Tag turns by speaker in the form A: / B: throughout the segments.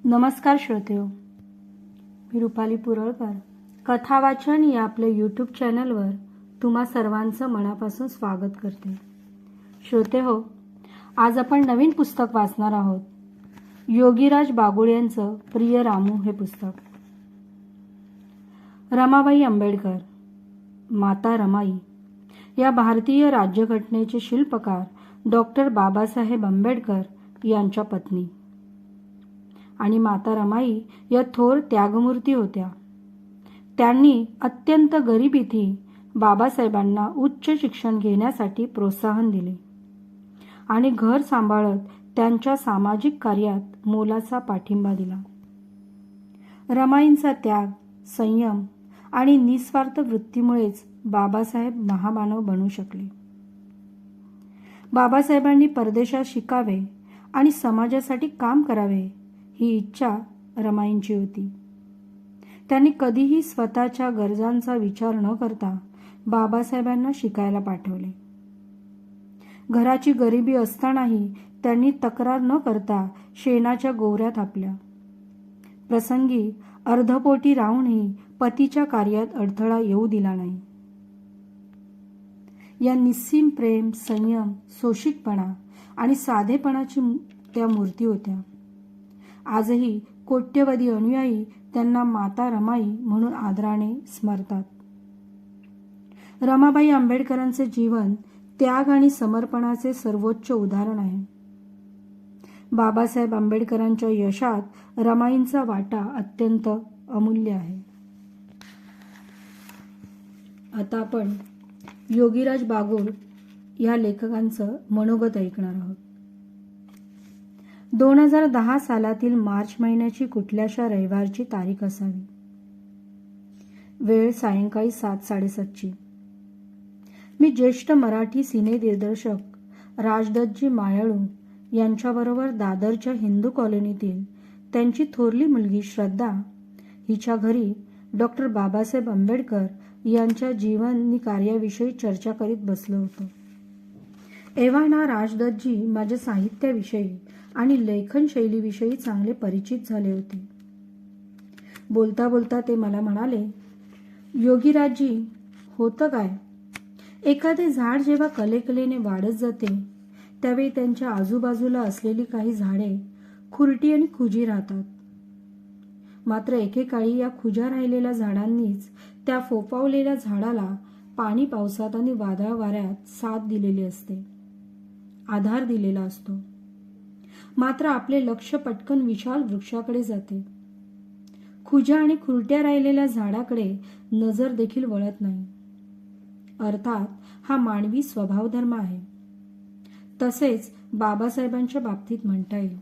A: नमस्कार श्रोतेहो, मी रुपाली पुरळकर कथा वाचन या आपल्या यूट्यूब चॅनलवर तुम्हा सर्वांचं मनापासून स्वागत करते. श्रोतेहो, आज आपण नवीन पुस्तक वाचणार आहोत. योगीराज बागुल यांचं प्रिय रामू हे पुस्तक. रमाबाई आंबेडकर, माता रमाई या भारतीय राज्यघटनेचे शिल्पकार डॉक्टर बाबासाहेब आंबेडकर यांच्या पत्नी आणि माता रमाई या थोर त्यागमूर्ती होत्या. त्यांनी अत्यंत गरिबीतही बाबासाहेबांना उच्च शिक्षण घेण्यासाठी प्रोत्साहन दिले आणि घर सांभाळत त्यांच्या सामाजिक कार्यात मोलाचा पाठिंबा दिला. रमाईंचा त्याग, संयम आणि निस्वार्थ वृत्तीमुळेच बाबासाहेब महामानव बनू शकले. बाबासाहेबांनी परदेशात शिकावे आणि समाजासाठी काम करावे ही इच्छा रमाईंची होती. त्यांनी कधीही स्वतःच्या गरजांचा विचार न करता बाबासाहेबांना शिकायला पाठवले. घराची गरिबी असतानाही त्यांनी तक्रार न करता शेणाच्या गोवऱ्या थापल्या. प्रसंगी अर्धपोटी राहूनही पतीच्या कार्यात अडथळा येऊ दिला नाही. या निस्सीम प्रेम, संयम, सोशिकपणा आणि साधेपणाची त्या मूर्ती होत्या. आजही कोट्यवधी अनुयायी त्यांना माता रमाई म्हणून आदराने स्मरतात. रमाबाई आंबेडकरांचे जीवन त्याग आणि समर्पणाचे सर्वोच्च उदाहरण आहे. बाबासाहेब आंबेडकरांच्या यशात रमाईंचा वाटा अत्यंत अमूल्य आहे. आता आपण योगीराज बागुल या लेखकांचं मनोगत ऐकणार आहोत. 2010 सालातील मार्च महिन्याची कुठल्याशा रविवारची तारीख असावी. वेळ सायंकाळी 7:30. मी ज्येष्ठ मराठी सिने दिग्दर्शक राजदत्तजी मायाळू यांच्याबरोबर दादरच्या हिंदू कॉलनीतील त्यांची थोरली मुलगी श्रद्धा हिच्या घरी डॉक्टर बाबासाहेब आंबेडकर यांच्या जीवन कार्याविषयी चर्चा करीत बसलो होतो. एव्हा राजदत्तजी माझ्या साहित्याविषयी आणि लेखन शैलीविषयी चांगले परिचित झाले होते. बोलता बोलता ते मला म्हणाले, योगीराजजी, होतं काय, एखादे झाड जेव्हा कलेकलेने वाढत जाते त्यावेळी त्यांच्या आजूबाजूला असलेली काही झाडे खुरटी आणि खुजी राहतात. मात्र एकेकाळी या खुजा राहिलेल्या झाडांनीच त्या फोफावलेल्या झाडाला पाणी, पावसात आणि वादळ वाऱ्यात साथ दिलेली असते, आधार दिलेला असतो. मात्र आपले लक्ष पटकन विशाल वृक्षाकडे जाते. खुजा आणि खुरट्या राहिलेल्या झाडाकडे नजर देखील वळत नाही. अर्थात हा मानवी स्वभावधर्म आहे. तसेच बाबासाहेबांच्या बाबतीत म्हणता येईल.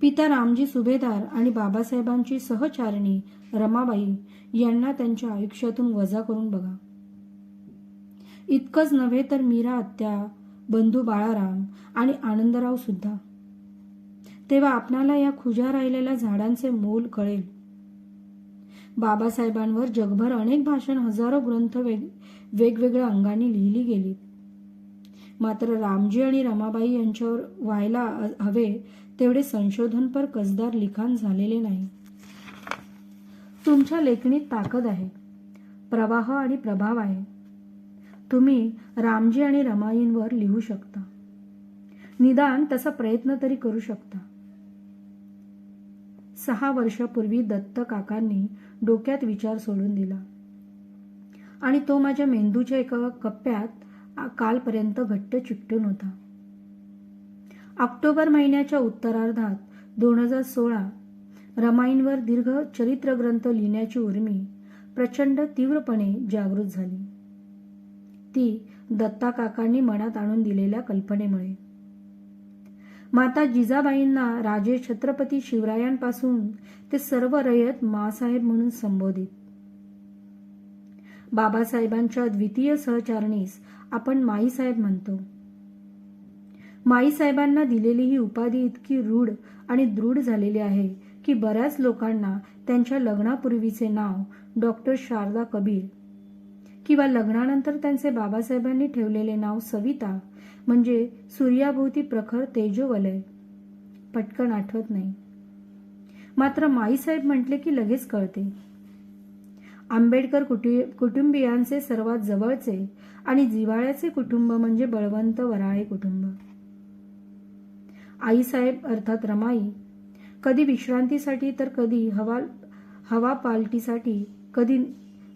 A: पिता रामजी सुभेदार आणि बाबासाहेबांची सहचारिणी रमाबाई यांना त्यांच्या आयुष्यातून वजा करून बघा. इतकंच नव्हे तर मीरा आत्या, बंधू बाळाराम आणि आनंदराव सुद्धा. तेव्हा आपणाला या खुजा राहिलेल्या झाडांचे मोल कळेल. बाबासाहेबांवर जगभर अनेक भाषण, हजारो ग्रंथ वेगवेगळ्या अंगाने लिहिली गेलीत. मात्र रामजी आणि रमाबाई यांच्यावर व्हायला हवे तेवढे संशोधनपर कसदार लिखाण झालेले नाही. तुमच्या लेखणीत ताकद आहे, प्रवाह आणि प्रभाव आहे. तुम्ही रामजी आणि रमाईंवर लिहू शकता. निदान तसा प्रयत्न तरी करू शकता. 6 वर्षापूर्वी दत्त काकांनी डोक्यात विचार सोडून दिला आणि तो माझ्या मेंदूच्या एका कप्प्यात कालपर्यंत घट्ट चिकटून होता. ऑक्टोबर महिन्याच्या उत्तरार्धात 2016 रमाईंवर दीर्घ चरित्रग्रंथ लिहिण्याची उर्मी प्रचंड तीव्रपणे जागृत झाली. ती दत्ता काकांनी मनात आणून दिलेल्या कल्पनेमुळे. माता जिजाबाईंना राजे छत्रपती शिवरायांपासून ते सर्व रयत मासाहेब म्हणून संबोधित. बाबासाहेबांच्या द्वितीय सहचारणीस आपण माईसाहेब म्हणतो. माईसाहेबांना दिलेली ही उपाधी इतकी रूढ आणि दृढ झालेली आहे की बऱ्याच लोकांना त्यांच्या लग्नापूर्वीचे नाव डॉक्टर शारदा कबीर किंवा लग्नानंतर त्यांचे बाबासाहेबांनी ठेवलेले नाव सविता म्हणजे सूर्याभोवती प्रखर तेजोवलय पटकन आठवत नाही. मात्र माईसाहेब म्हटले की लगेच कळते. आंबेडकर कुटुंबियांचे सर्वात जवळचे आणि जिव्हाळ्याचे कुटुंब म्हणजे बळवंत वराळे कुटुंब. आईसाहेब अर्थात रमाई कधी विश्रांतीसाठी तर कधी हवा पालटीसाठी, कधी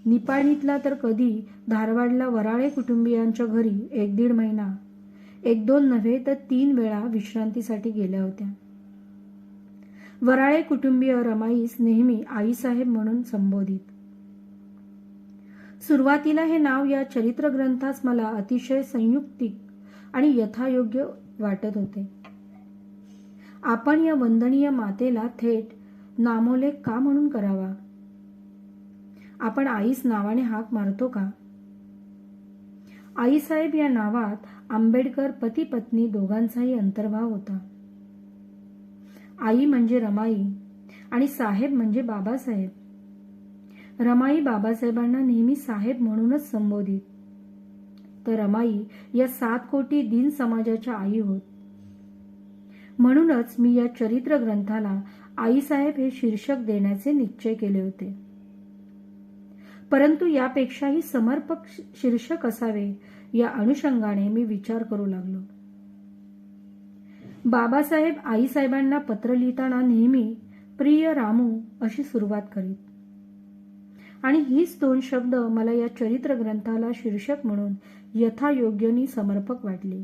A: निपाणीतला तर कधी धारवाडला वराळे कुटुंबियांच्या घरी 1-1.5 महिना, 1-2 नव्हे तर 3 वेळा विश्रांतीसाठी गेल्या होत्या. वराळे कुटुंबीय रमाईस नेहमी आईसाहेब म्हणून संबोधित. सुरुवातीला हे नाव या चरित्र ग्रंथास मला अतिशय संयुक्तिक आणि यथायोग्य वाटत होते. आपण या वंदनीय मातेला थेट नामोल्लेख का म्हणून करावा? आपण आईस नावाने हाक मारतो का? आईसाहेब या नावात आंबेडकर पती पत्नी दोघांचाही अंतर्भाव होता. आई म्हणजे रमाई आणि साहेब म्हणजे बाबासाहेब. रमाई बाबासाहेबांना नेहमी साहेब म्हणूनच संबोधित, तर रमाई या 7 कोटी दीन समाजाच्या आई होत. म्हणूनच मी या चरित्र ग्रंथाला आईसाहेब हे शीर्षक देण्याचे निश्चय केले होते. परंतु यापेक्षाही समर्पक शीर्षक असावे या अनुषंगाने मी विचार करू लागलो. बाबासाहेब आईसाहेबांना पत्र लिहिताना नेहमी प्रिय रामू अशी सुरुवात करीत आणि हीच 2 शब्द मला या चरित्र ग्रंथाला शीर्षक म्हणून यथायोग्यनी समर्पक वाटली.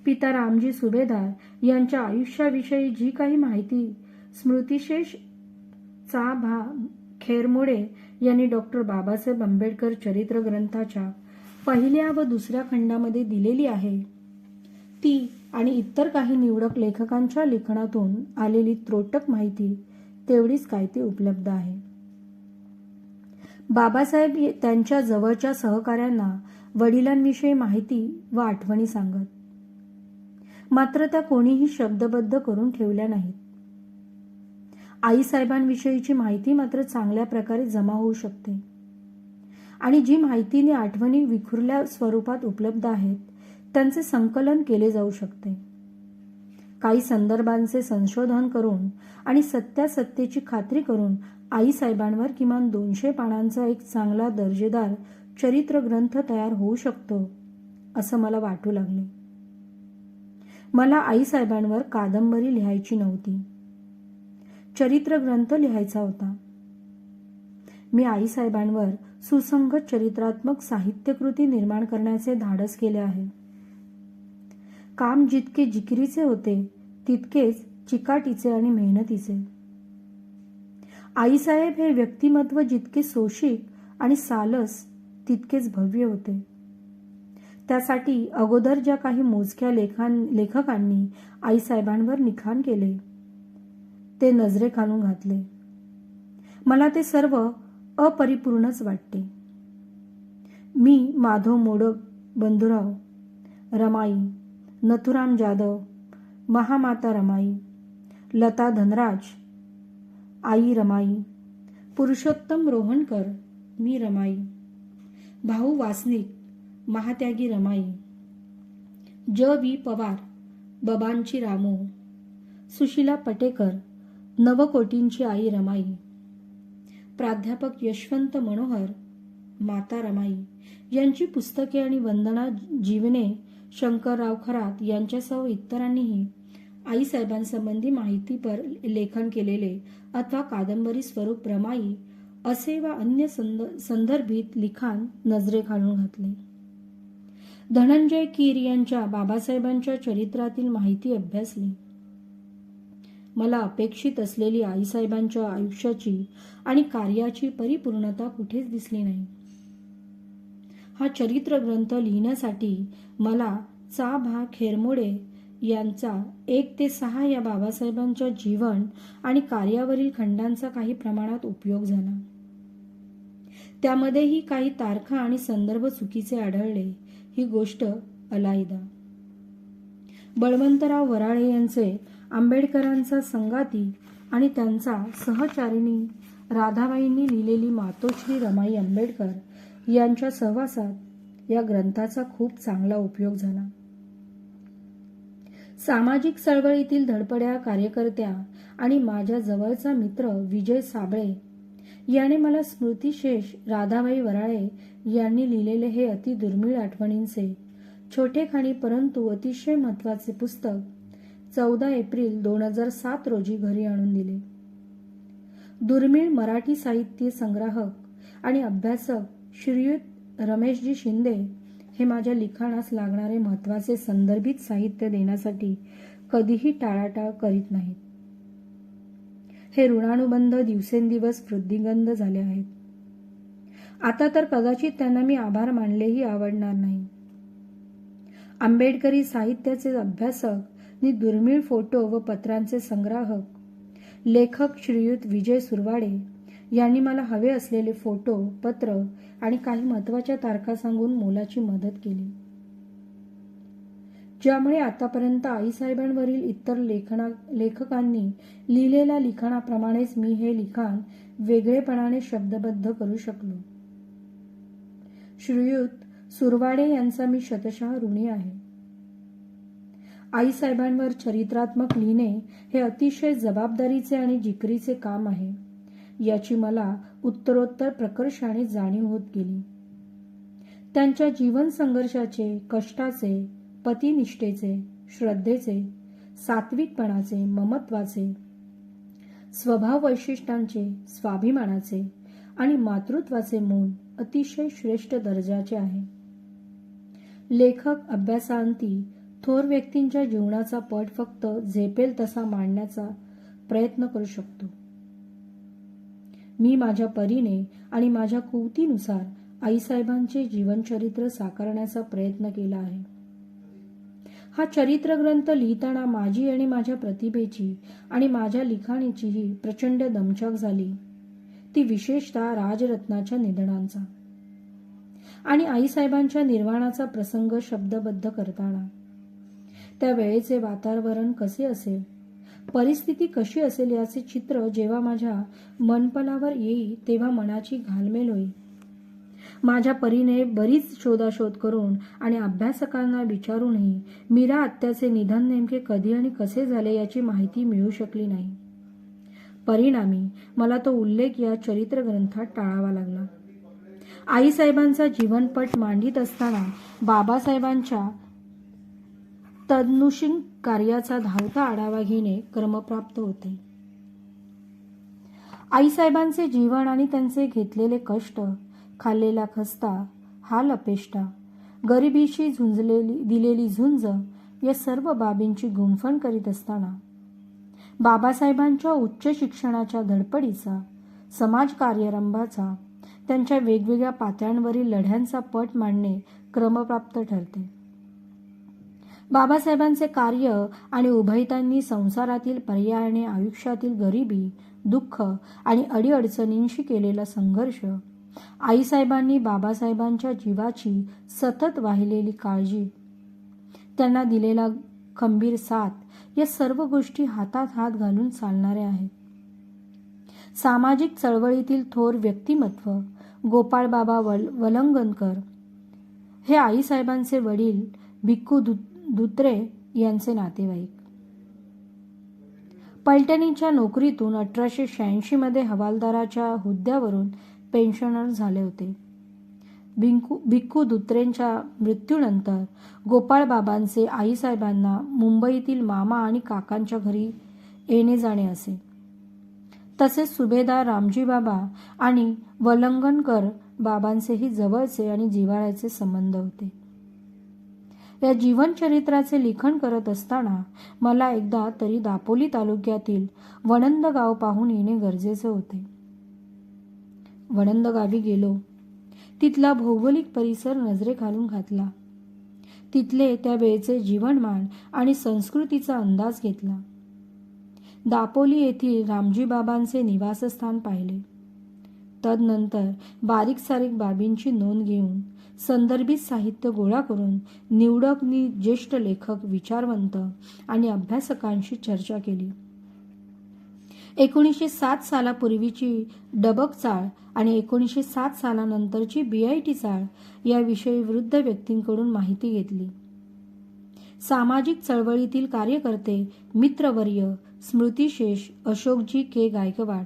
A: पिता रामजी सुभेदार यांच्या आयुष्याविषयी जी काही माहिती स्मृतिशेष चा भा खेरमोडे यांनी डॉक्टर बाबासाहेब आंबेडकर चरित्र ग्रंथाच्या 1ल्या व 2ऱ्या खंडामध्ये दिलेली आहे, ती आणि इतर काही निवडक लेखकांच्या लेखनातून आलेली त्रोटक माहिती तेवढीच काय ती उपलब्ध आहे. बाबासाहेब त्यांच्या जवळच्या सहकाऱ्यांना वडिलांविषयी माहिती व आठवणी सांगत, मात्र त्या कोणीही शब्दबद्ध करून ठेवल्या नाहीत. आईसाहेबांविषयीची माहिती मात्र चांगल्या प्रकारे जमा होऊ शकते आणि जी माहितीने आठवणी विखुरल्या स्वरूपात उपलब्ध आहेत त्यांचे संकलन केले जाऊ शकते. काही संदर्भांचे संशोधन करून आणि सत्यासत्यतेची खात्री करून आईसाहेबांवर किमान 200 पानांचा एक चांगला दर्जेदार चरित्र ग्रंथ तयार होऊ शकतो असं मला वाटू लागले. मला आईसाहेबांवर कादंबरी लिहायची नव्हती, चरित्र ग्रंथ लिहायचा होता. मी आईसाहेबांवर सुसंगत चरित्रात्मक साहित्यकृती निर्माण करण्याचे धाडस केले आहे. काम जितके जिकिरीचे होते तितकेच चिकाटीचे आणि मेहनतीचे. आईसाहेब हे व्यक्तिमत्व जितके सोशिक आणि सालस तितकेच भव्य होते. त्यासाठी अगोदर ज्या काही मोजक्या लेखकांनी आईसाहेबांवर लिखाण केले ते नजरेखालून घातले. मला ते सर्व अपरिपूर्णच वाटते. मी माधव मोडक बंधुराव, रमाई, नथुराम जाधव, महामाता रमाई, लता धनराज, आई रमाई, पुरुषोत्तम रोहणकर, मी रमाई, भाऊ वासनिक, महात्यागी रमाई, ज.वी. पवार, बबांची रामू, सुशीला पटेकर, नवकोटींची आई रमाई, प्राध्यापक यशवंत मनोहर, माता रमाई यांची पुस्तके आणि वंदना जीवने शंकरराव खरात यांच्यासह इतरांनीही आईसाहेबांसंबंधी माहितीपर लेखन केलेले अथवा कादंबरी स्वरूप रमाई असे व अन्य संदर्भित लिखाण नजरेखालून घातले. धनंजय कीर यांच्या बाबासाहेबांच्या चरित्रातील माहिती अभ्यासली. मला अपेक्षित असलेली आईसाहेबांच्या आयुष्याची आणि कार्याची परिपूर्णता कुठेच दिसली नाही. हा चरित्र ग्रंथ लिहिण्यासाठी मला चा भा खेरमोडे यांचा 1 ते 6 या बाबासाहेबांच्या जीवन आणि कार्यावरील खंडांचा काही प्रमाणात उपयोग झाला. त्यामध्येही काही तारखा आणि संदर्भ चुकीचे आढळले ही गोष्ट अलाहिदा. बळवंतराव वराळे यांचे आंबेडकरांचा संगाती आणि त्यांचा सहचारिणी राधाबाईंनी लिहिलेली मातोश्री रमाई आंबेडकर यांच्या सहवासात या ग्रंथाचा खूप चांगला उपयोग झाला. सामाजिक चळवळीतील धडपड्या कार्यकर्त्या आणि माझ्या जवळचा मित्र विजय साबळे याने मला स्मृतिशेष राधाबाई वराळे यांनी लिहिलेले हे अति दुर्मिळ आठवणींचे छोटेखानी परंतु अतिशय महत्वाचे पुस्तक 14 एप्रिल 2007 रोजी घरी आणून दिले. दुर्मिळ मराठी साहित्य संग्राहक आणि अभ्यासक श्रीयुत रमेशजी शिंदे हे माझ्या लिखाणास लागणारे महत्वाचे संदर्भित साहित्य देण्यासाठी कधीही टाळाटाळ करीत नाहीत. हे ऋणानुबंध दिवसेंदिवस वृद्धिंगत झाले आहेत. आता तर कदाचित त्यांना मी आभार मानलेही आवडणार नाही. आंबेडकरी साहित्याचे अभ्यासक नि दुर्मिळ फोटो व पत्रांचे संग्राहक लेखक श्रीयुत विजय सुरवाडे यांनी मला हवे असलेले फोटो, पत्र आणि काही महत्वाच्या तारखा सांगून मोलाची मदत केली, ज्यामुळे आतापर्यंत आईसाहेबांवरील इतर लेखकांनी लिहिलेल्या लिखाणाप्रमाणेच मी हे लिखाण वेगळेपणाने शब्दबद्ध करू शकलो. श्रीयुत सुरवाडे यांचा मी शतशः ऋणी आहे. आईसाहेबांवर चरित्रात्मक लिहिणे हे अतिशय जबाबदारीचे आणि जिकरीचे काम आहे, याची मला उत्तरोत्तर प्रकर्षाने जाणीव होत गेली. त्यांच्या जीवन संघर्षाचे, कष्टाचे, पतिनिष्ठेचे, श्रद्धेचे, सात्विकपणाचे, ममत्वाचे, स्वभाव वैशिष्ट्यांचे, स्वाभिमानाचे आणि मातृत्वाचे मोल अतिशय श्रेष्ठ दर्जाचे आहे. लेखक अभ्यासाअंती थोर व्यक्तींच्या जीवनाचा पट फक्त झेपेल तसा मांडण्याचा प्रयत्न करू शकतो. मी माझ्या परीने आणि माझ्या कुवतीनुसार आईसाहेबांचे जीवनचरित्र साकारण्याचा प्रयत्न केला आहे. हा चरित्र ग्रंथ लिहिताना माझी आणि माझ्या प्रतिभेची आणि माझ्या लिखाणाचीही प्रचंड दमछाक झाली, ती विशेषतः राजरत्नाच्या निधनांचा आणि आईसाहेबांच्या निर्वाणाचा प्रसंग शब्दबद्ध करताना. त्या वेळेचे वातावरण कसे असेल, परिस्थिती कशी असेल याचे चित्र जेव्हा माझ्या मनपलावर येई तेव्हा मनाची घालमेल होई. माझ्या परीने बरीच शोधाशोध करून आणि अभ्यासकांना विचारूनही मीरा आत्याचे निधन नेमके कधी आणि कसे झाले याची माहिती मिळू शकली नाही. परिणामी मला तो उल्लेख या चरित्र ग्रंथात टाळावा लागला. आईसाहेबांचा जीवनपट मांडित असताना बाबासाहेबांच्या तदनुषंगिक कार्याचा धावता आढावा घेणे क्रमप्राप्त होते. आईसाहेबांचे जीवन आणि त्यांचे घेतलेले कष्ट, खाल्लेला खस्ता, हाल अपेष्टा, गरिबीशी दिलेली झुंज या सर्व बाबींची गुंफण करीत असताना बाबासाहेबांच्या उच्च शिक्षणाच्या धडपडीचा, समाजकार्यारंभाचा, त्यांच्या वेगवेगळ्या पातळ्यांवरील लढ्यांचा पट मांडणे क्रमप्राप्त ठरते. बाबासाहेबांचे कार्य आणि उभयतांनी संसारातील पर्यायाने आयुष्यातील गरिबी, दुःख आणि अडीअडचणींशी केलेला संघर्ष, आईसाहेबांनी बाबासाहेबांच्या जीवाची सतत वाहिलेली काळजी, त्यांना दिलेला खंबीर साथ या सर्व गोष्टी हातात हात घालून चालणाऱ्या आहेत. सामाजिक चळवळीतील थोर व्यक्तिमत्व गोपाळबाबा वलंगणकर हे आईसाहेबांचे वडील भिक्खू धुत्रे यांचे नातेवाईक. पलटणीच्या नोकरीतून 1886 मध्ये हवालदाराच्या हुद्द्यावरून पेन्शनर झाले होते. भिक्खू धुत्रेंच्या मृत्यूनंतर गोपाळबाबांचे आईसाहेबांना मुंबईतील मामा आणि काकांच्या घरी येणे जाणे असे. तसेच सुभेदार रामजीबाबा आणि वलंगणकर बाबांचेही जवळचे आणि जिव्हाळ्याचे संबंध होते. या जीवनचरित्राचे लिखाण करत असताना मला एकदा तरी दापोली तालुक्यातील वणंद गाव पाहून येणे गरजेचे होते. वणंद गावी गेलो. तिथला भौगोलिक परिसर नजरेखालून घातला. तिथले त्या वेळचे जीवनमान आणि संस्कृतीचा अंदाज घेतला. दापोली येथील रामजीबाबांचे निवासस्थान पाहिले. तदनंतर बारीक सारीक बाबींची नोंद घेऊन संदर्भित साहित्य गोळा करून निवडक ज्येष्ठ लेखक, विचारवंत आणि अभ्यासकांशी चर्चा केली. 1907 सालापूर्वीची डबक चाळ आणि 1907 सालानंतरची BIT चाळ याविषयी वृद्ध व्यक्तींकडून माहिती घेतली. सामाजिक चळवळीतील कार्यकर्ते मित्रवर्य स्मृतिशेष अशोकजी के गायकवाड,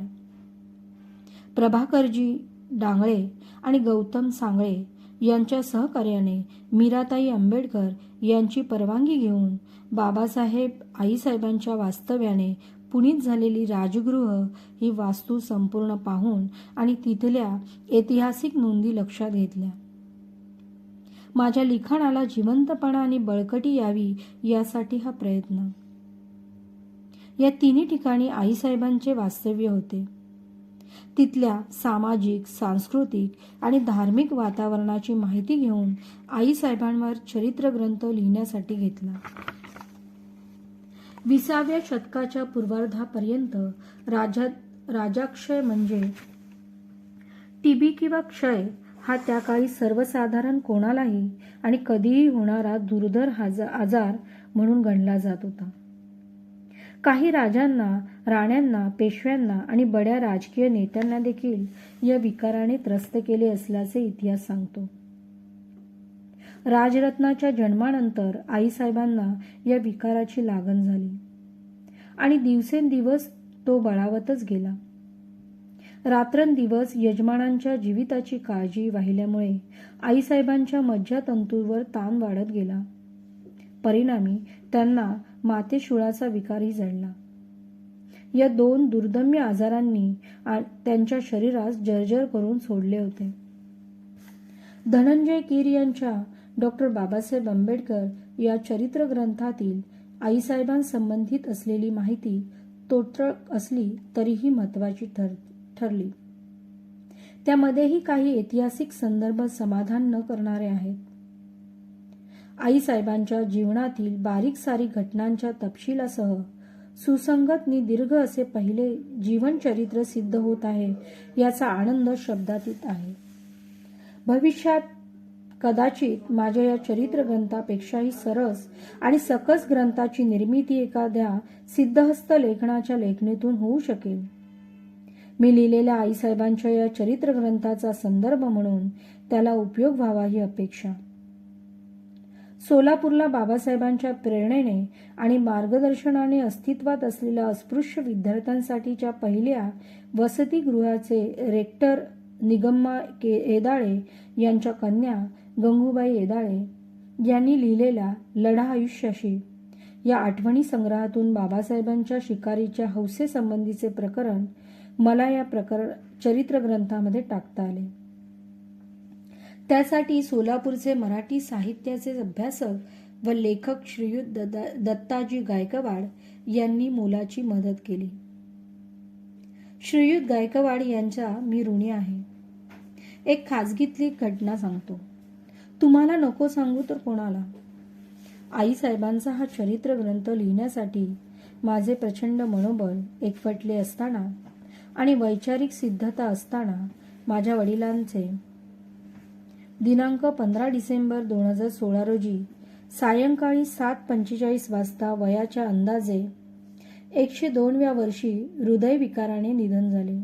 A: प्रभाकरजी डांगळे आणि गौतम सांगळे यांच्या सहकार्याने मीराताई आंबेडकर यांची परवानगी घेऊन बाबासाहेब आईसाहेबांच्या वास्तव्याने पुनीत झालेली राजगृह ही वास्तू संपूर्ण पाहून आणि तिथल्या ऐतिहासिक नोंदी लक्षात घेतल्या. माझ्या लिखाणाला जिवंतपणा आणि बळकटी यावी यासाठी हा प्रयत्न. या तिन्ही ठिकाणी आईसाहेबांचे वास्तव्य होते. तिथल्या सामाजिक, सांस्कृतिक आणि धार्मिक वातावरणाची माहिती घेऊन आईसाहेबांवर चरित्रग्रंथ लिहिण्यासाठी घेतला. 20व्या शतकाच्या पूर्वार्धापर्यंत राजाक्षय म्हणजे टीबी किंवा क्षय हा त्या काळी सर्वसाधारण कोणालाही आणि कधीही होणारा दुर्धर आजार म्हणून गणला जात होता. काही राजांना, राण्यांना, पेशव्यांना आणि बड्या राजकीय नेत्यांना देखील या विकाराने त्रस्त केले असल्याचे इतिहास सांगतो. राजरत्नाच्या जन्मानंतर आईसाहेबांना या विकाराची लागण झाली आणि दिवसेंदिवस तो बळावतच गेला. रात्रंदिवस यजमानांच्या जीविताची काळजी वाहिल्यामुळे आईसाहेबांच्या मज्जातंतूंवर ताण वाढत गेला. परिणामी त्यांना मातेशूळाचा विकारही जडला. या दोन दुर्दम्य आजारांनी त्यांच्या शरीरास जर्जर करून सोडले होते. धनंजय कीर यांच्या डॉक्टर बाबासाहेब आंबेडकर या चरित्र ग्रंथातील आईसाहेबांसंबंधित असलेली माहिती तोट्रक असली तरीही महत्वाची ठरली. त्यामध्येही काही ऐतिहासिक संदर्भ समाधान न करणारे आहेत. आईसाहेबांच्या जीवनातील बारीक सारीक घटनांच्या तपशिलासह सुसंगत नि दीर्घ असे पहिले जीवनचरित्र सिद्ध होत आहे याचा आनंद शब्दातीत आहे. भविष्यात कदाचित माझ्या या चरित्र ग्रंथापेक्षाही सरस आणि सकस ग्रंथाची निर्मिती एखाद्या सिद्धहस्त लेखनाच्या लेखणीतून होऊ शकेल. मी लिहिलेल्या आईसाहेबांच्या या चरित्र ग्रंथाचा संदर्भ म्हणून त्याला उपयोग व्हावा ही अपेक्षा. सोलापूरला बाबासाहेबांच्या प्रेरणेने आणि मार्गदर्शनाने अस्तित्वात असलेल्या अस्पृश्य विद्यार्थ्यांसाठीच्या पहिल्या वसतिगृहाचे रेक्टर निगम्मा येदाळे यांच्या कन्या गंगूबाई येदाळे यांनी लिहिलेल्या लढा आयुष्याशी या आठवणी संग्रहातून बाबासाहेबांच्या शिकारीच्या हौसेसंबंधीचे प्रकरण मला या चरित्र ग्रंथामध्ये टाकता आले. त्यासाठी सोलापूरचे मराठी साहित्याचे अभ्यासक व लेखक श्रीयुत दत्ताजी गायकवाड यांनी मोलाची मदत केली. श्रीयुत गायकवाड यांचा मी ऋणी आहे. एक खाजगीतली घटना सांगतो. तुम्हाला नको सांगू तर कोणाला. आईसाहेबांचा हा चरित्र ग्रंथ लिहिण्यासाठी माझे प्रचंड मनोबल एकवटले असताना आणि वैचारिक सिद्धता असताना माझ्या वडिलांचे दिनांक 15 डिसेंबर 2016 रोजी सायंकाळी 7:45 वाजता वयाच्या अंदाजे 102व्या वर्षी हृदयविकाराने निधन झाले.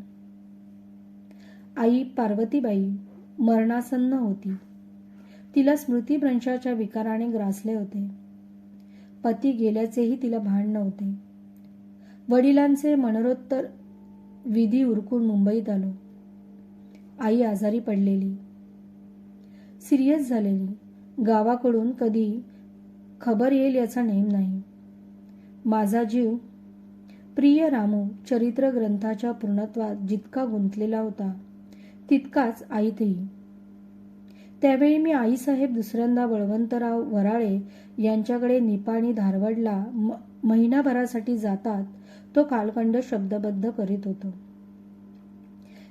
A: आई पार्वतीबाई मरणासन्न होती. तिला स्मृतिभ्रंशाच्या विकाराने ग्रासले होते. पती गेल्याचेही तिला भान नव्हते. वडिलांचे मरणोत्तर विधी उरकून मुंबईत आलो. आई आजारी पडलेली, सिरियस झालेली. गावाकडून कधी खबर येईल याचा नेम नाही. माझा जीव प्रिय रामू चरित्र ग्रंथाच्या पूर्णत्वात जितका गुंतलेला होता तितकाच आईतही. त्यावेळी मी आईसाहेब दुसऱ्यांदा बळवंतराव वराळे यांच्याकडे निपाणी धारवडला महिनाभरासाठी जातात तो कालखंड शब्दबद्ध करीत होतो.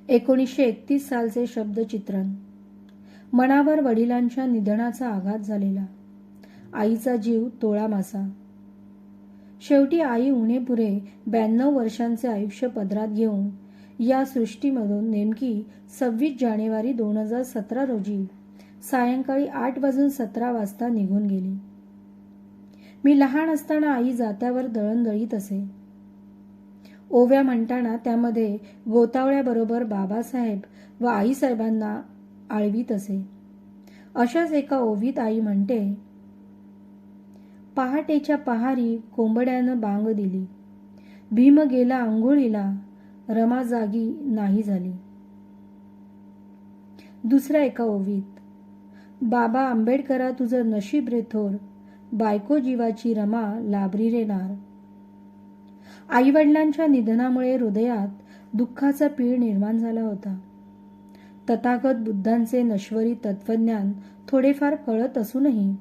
A: 1931 सालचे शब्दचित्रण. मनावर वडिलांच्या निधनाचा आघात झालेला. आईचा जीव तोळा मासा. शेवटी आई उणेपुरे 92 वर्षांचे आयुष्य पदरात घेऊन या सृष्टीमधून नेमकी 26 जानेवारी 2017 रोजी सायंकाळी 8:17 वाजता निघून गेली. मी लहान असताना आई जात्यावर दळण दळीत असे. ओव्या म्हणताना त्यामध्ये गोतावळ्याबरोबर बाबासाहेब व आईसाहेबांना आळवीत असे. अशाच एका ओवीत आई म्हणते, पहाटेच्या पहारी कोंबड्यानं बांग दिली. भीम गेला आंघोळीला, रमा जागी नाही झाली. दुसऱ्या एका ओवीत, बाबा आंबेडकरा तुझं नशीब रे थोर, बायको जीवाची रमा लाभरी रे नार. आईवडिलांच्या निधनामुळे हृदयात दुःखाचा पीळ निर्माण झाला होता. तथागत बुद्धांचे नश्वरी तत्वज्ञान थोडेफार कळत असूनही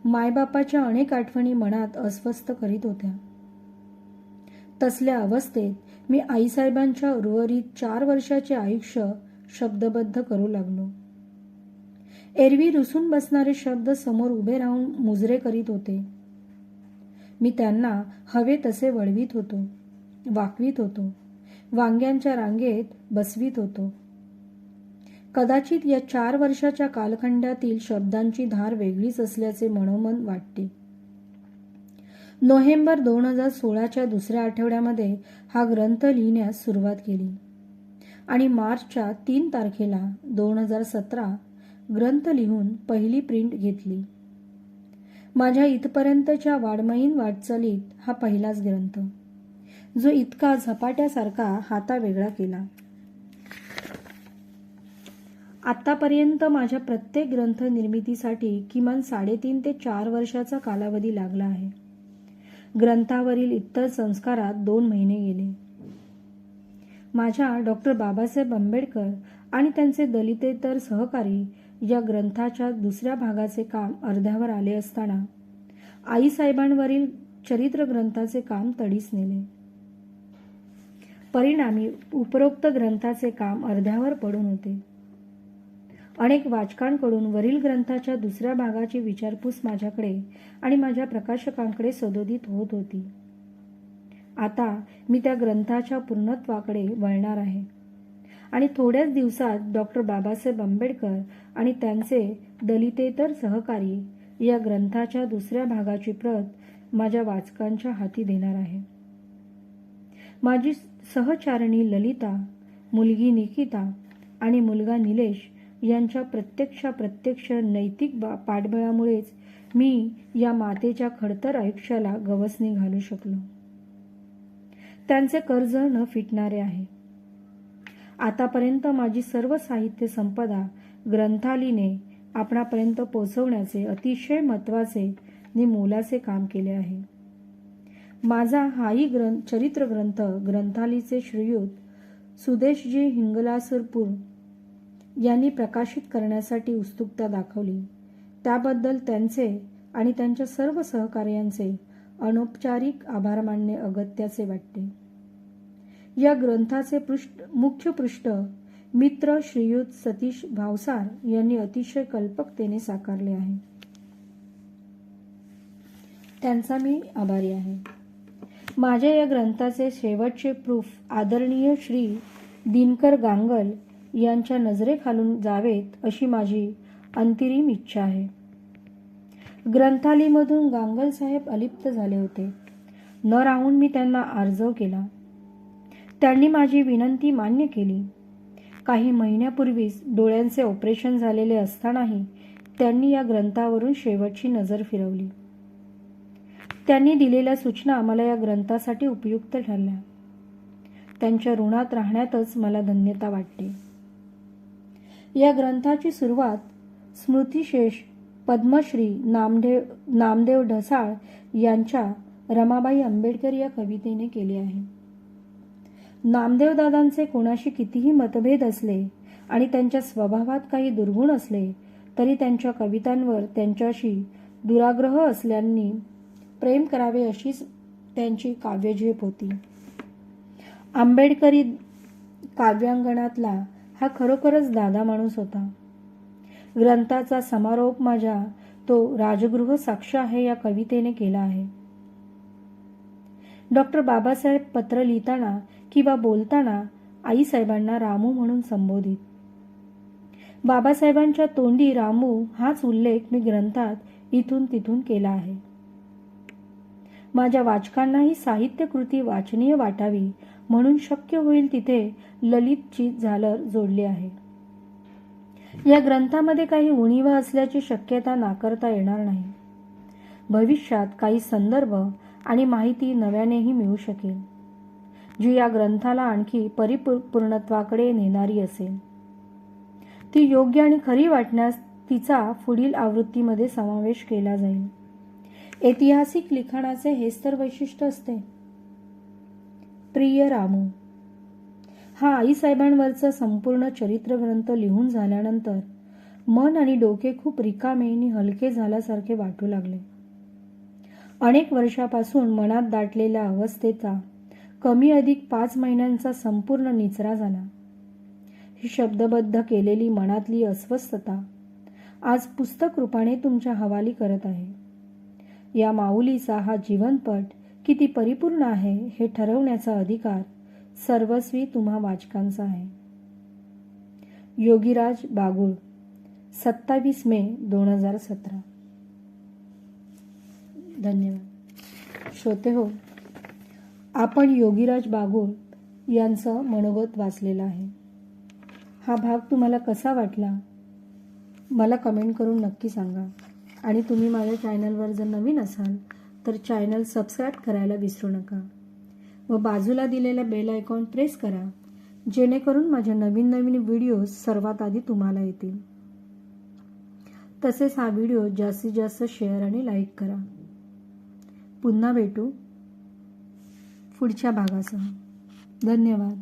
A: मायबापाच्या अनेक आठवणी मनात अस्वस्थ करीत होत्या. तसल्या अवस्थेत मी आईसाहेबांच्या उर्वरित 4 वर्षाचे आयुष्य शब्दबद्ध करू लागलो. एरवी रुसून बसणारे शब्द समोर उभे राहून मुजरे करीत होते. मी त्यांना हवे तसे वळवीत होतो, वाकवीत होतो, वांग्यांच्या रांगेत बसवीत होतो. कदाचित या 4 वर्षाच्या कालखंडातील शब्दांची धार वेगळीच असल्याचे मनोमन वाटते. नोव्हेंबर 2016च्या दुसऱ्या आठवड्यामध्ये हा ग्रंथ लिहिण्यास सुरुवात केली आणि मार्चच्या 3 तारखेला 2017 ग्रंथ लिहून पहिली प्रिंट घेतली. माझ्या इथपर्यंतच्या वाङ्मयीन वाटचालीत हा पहिलाच ग्रंथ, जो इतका झपाट्यासारखा हातावेगळा केला. आतापर्यंत माझ्या प्रत्येक ग्रंथ निर्मितीसाठी किमान 3.5 ते 4 वर्षाचा कालावधी लागला आहे. ग्रंथावरील इतर संस्कारात 2 महिने गेले. माझ्या डॉ. बाबासाहेब आंबेडकर आणि त्यांचे दलितेतर सहकारी या ग्रंथाच्या दुसऱ्या भागाचे काम अर्ध्यावर आले असताना आईसाहेबांवरील चरित्र ग्रंथाचे काम तडीस नेले. परिणामी उपरोक्त ग्रंथाचे काम अर्ध्यावर पडून होते. अनेक वाचकांकडून वरील ग्रंथाच्या दुसऱ्या भागाची विचारपूस माझ्याकडे आणि माझ्या प्रकाशकांकडे सदोदित होत होती. आता मी त्या ग्रंथाच्या पूर्णत्वाकडे वळणार आहे आणि थोड्याच दिवसात डॉ. बाबासाहेब आंबेडकर आणि त्यांचे दलितेतर सहकारी या ग्रंथाच्या दुसऱ्या भागाची प्रत माझ्या वाचकांच्या हाती देणार आहे. माझी सहचारिणी ललिता, मुलगी निकिता आणि मुलगा निलेश यांच्या प्रत्यक्ष नैतिक पाठबळामुळेच मी या मातेच्या खडतर आयुष्याला गवसणी घालू शकलो. त्यांचे कर्ज न फिटणारे आहे. आतापर्यंत माझी सर्व साहित्य संपदा ग्रंथालीने आपणापर्यंत पोहोचवण्याचे अतिशय महत्त्वाचे आणि मोलाचे काम केले आहे. माझा हाही चरित्र ग्रंथ ग्रंथालीचे श्रीयुत सुदेशजी हिंगलासपूर यांनी प्रकाशित करण्यासाठी उत्सुकता दाखवली. त्याबद्दल त्यांचे आणि त्यांच्या सर्व सहकार्यांचे अनौपचारिक आभार मानणे अगत्याचे वाटते. या ग्रंथाचे मुख्य पृष्ठ मित्र श्रीयुत सतीश भावसार यांनी अतिशय कल्पकतेने साकारले आहे. त्यांचा मी आभारी आहे. माझ्या या ग्रंथाचे शेवटचे प्रूफ आदरणीय श्री दिनकर गांगल यांच्या नजरेखालून जावेत अशी माझी अंतरिम इच्छा आहे. ग्रंथालीमधून गांगल साहेब अलिप्त झाले होते. न राहून मी त्यांना आर्जव केला. त्यांनी माझी विनंती मान्य केली. काही महिन्यापूर्वीच डोळ्यांचे ऑपरेशन झालेले असतानाही त्यांनी या ग्रंथावरून शेवटची नजर फिरवली. त्यांनी दिलेल्या सूचना मला या ग्रंथासाठी उपयुक्त ठरल्या. त्यांच्या ऋणात राहण्यातच मला धन्यता वाटते. या ग्रंथाची सुरुवात स्मृतिशेष पद्मश्री नामदेव ढसाळ यांच्या रमाबाई आंबेडकर या कवितेने केली आहे. नामदेवदादांचे कोणाशी कितीही मतभेद असले आणि त्यांच्या स्वभावात काही दुर्गुण असले तरी त्यांच्या कवितांवर त्यांच्याशी दुराग्रह असल्यांनी प्रेम करावे अशीच त्यांची काव्यझेप होती. आंबेडकरी काव्यांगणातला हा खरोखरच दादा माणूस होता. ग्रंथाचा समारोप माझ्या तो राजगृह साक्ष आहे या कवितेने केला आहे. डॉ. बाबासाहेब पत्र लिहिताना किंवा बोलताना आईसाहेबांना रामू म्हणून संबोधित. बाबासाहेबांच्या तोंडी रामू हाच उल्लेख मी ग्रंथात इथून तिथून केला आहे. माझ्या वाचकांनाही साहित्यकृती वाचनीय वाटावी म्हणून शक्य होईल तिथे ललितची झालर जोडली आहे. या ग्रंथामध्ये काही उणीवा असल्याची शक्यता नाकारता येणार नाही. भविष्यात काही संदर्भ आणि माहिती नव्यानेही मिळू शकेल, जी या ग्रंथाला आणखी परिपूर्णत्वाकडे नेणारी असेल. ती योग्य आणि खरी वाटण्यास तिचा पुढील आवृत्तीमध्ये समावेश केला जाईल. ऐतिहासिक लिखाणाचे हेच तर वैशिष्ट्य असते. प्रिय रामू, हा आईसाहेबांवरचा संपूर्ण चरित्र ग्रंथ लिहून झाल्यानंतर मन आणि डोके खूप रिकामे आणि हलके झाल्यासारखे वाटू लागले. अनेक वर्षापासून मनात दाटलेल्या अवस्थेचा कमी अधिक 5 महिन्यांचा संपूर्ण निचरा झाला. ही शब्दबद्ध केलेली मनातली अस्वस्थता आज पुस्तक रूपाने तुमच्या हवाली करत आहे. या माऊलीचा हा जीवनपट किती परिपूर्ण आहे हे ठरवण्याचा अधिकार सर्वस्वी तुम्हा वाचकांचा आहे. योगीराज बागुळ, 27 मे 2017. धन्यवाद. श्रोते हो, आपण योगीराज बागुळ यांचं मनोगत वाचलेलं आहे. हा भाग तुम्हाला कसा वाटला मला कमेंट करून नक्की सांगा. आणि तुम्ही माझ्या चॅनलवर जर नवीन असाल तर चॅनल सबस्क्राईब करायला विसरू नका व बाजूला दिलेला बेल आयकॉन प्रेस करा, जेणेकरून माझ्या नवीन नवीन व्हिडिओज सर्वात आधी तुम्हाला येतील. तसेच हा व्हिडिओ जास्तीत जास्त शेअर आणि लाईक करा. पुन्हा भेटू पुढच्या भागासह. धन्यवाद.